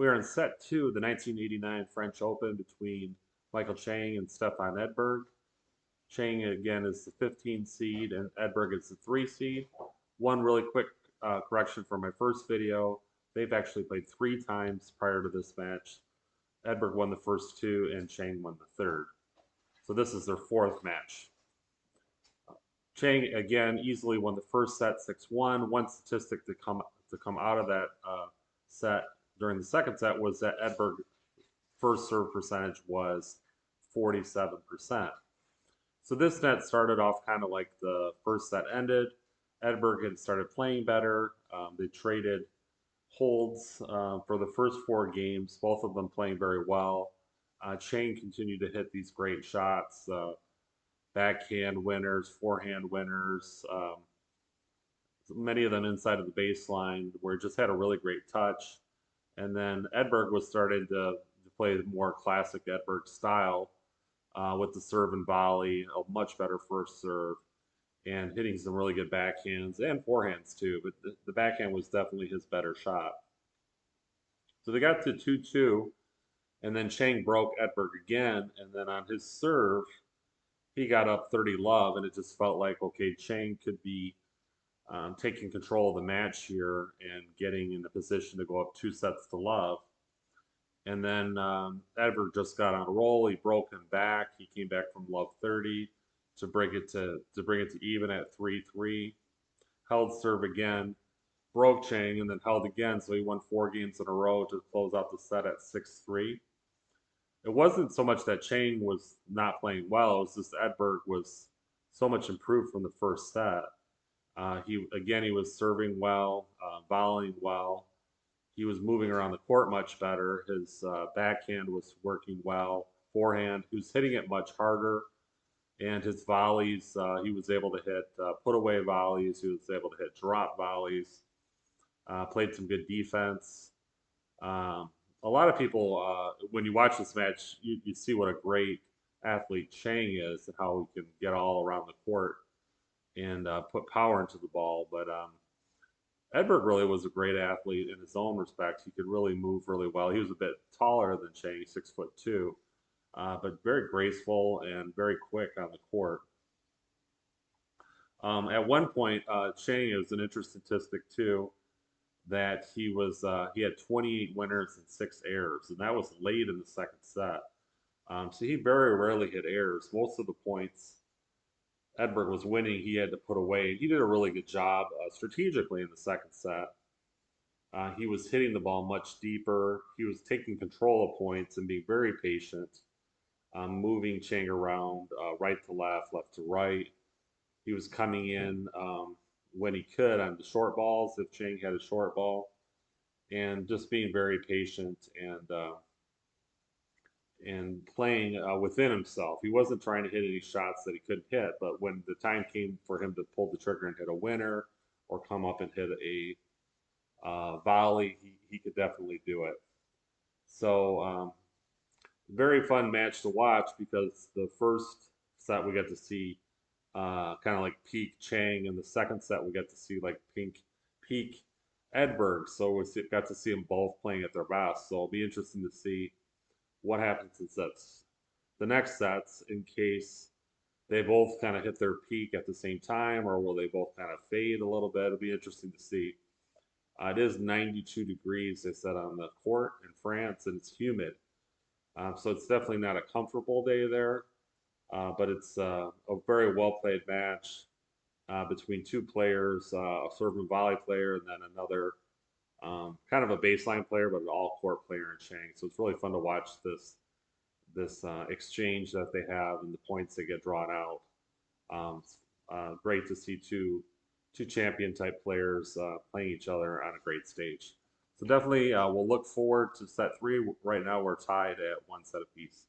We are in set two of the 1989 French Open between Michael Chang and Stefan Edberg. Chang again is the 15 seed and Edberg is the 3 seed. One really quick correction from my first video. They've actually played 3 times prior to this match. Edberg won the first 2 and Chang won the third. So this is their 4th match. Chang again easily won the first set 6-1. One statistic to come out of that set during the second set was that Edberg first serve percentage was 47%. So this net started off kind of like the first set ended. Edberg had started playing better. They traded holds for the first 4 games, both of them playing very well. Chang continued to hit these great shots, backhand winners, forehand winners, many of them inside of the baseline, where it just had a really great touch. And then Edberg was starting to play more classic Edberg style with the serve and volley, a much better first serve, and hitting some really good backhands and forehands too. But the backhand was definitely his better shot. So they got to 2-2, and then Chang broke Edberg again, and then on his serve, he got up 30-love, and it just felt like, okay, Chang could be taking control of the match here and getting in a position to go up 2-sets-to-love. And then Edberg just got on a roll. He broke him back. He came back from love 30 to bring it to even at 3-3. Held serve again, broke Chang, and then held again. So he won 4 games in a row to close out the set at 6-3. It wasn't so much that Chang was not playing well. It was just Edberg was so much improved from the first set. He was serving well, volleying well. He was moving around the court much better. His backhand was working well. Forehand, he was hitting it much harder. And his volleys, he was able to hit put away volleys. He was able to hit drop volleys. Played some good defense. A lot of people, when you watch this match, you see what a great athlete Chang is and how he can get all around the court and put power into the ball. But Edberg really was a great athlete in his own respect. He could really move really well. He was a bit taller than Chang, 6'2", but very graceful and very quick on the court. At one point, Chang is an interesting statistic too, that he had 28 winners and 6 errors, and that was late in the second set. So he very rarely hit errors. Most of the points Edberg was winning, he had to put away. He did a really good job strategically in the second set. He was hitting the ball much deeper. He was taking control of points and being very patient, moving Chang around right to left, left to right. He was coming in when he could on the short balls if Chang had a short ball, and just being very patient and playing within himself. He wasn't trying to hit any shots that he couldn't hit, but when the time came for him to pull the trigger and hit a winner or come up and hit a volley, he could definitely do it. So very fun match to watch because the first set we got to see kind of like peak Chang, and the second set we got to see like peak Edberg. So we got to see them both playing at their best. So it'll be interesting to see what happens in the next sets, in case they both kind of hit their peak at the same time, or will they both kind of fade a little bit? It'll be interesting to see. It is 92 degrees, they said, on the court in France, and it's humid. So it's definitely not a comfortable day there, but it's a very well played match between 2 players, a serve and volley player, and then another kind of a baseline player, but an all-court player in Chang. So it's really fun to watch this exchange that they have and the points that get drawn out. Great to see two champion type players playing each other on a great stage. So definitely we'll look forward to set 3. Right now we're tied at 1 set apiece.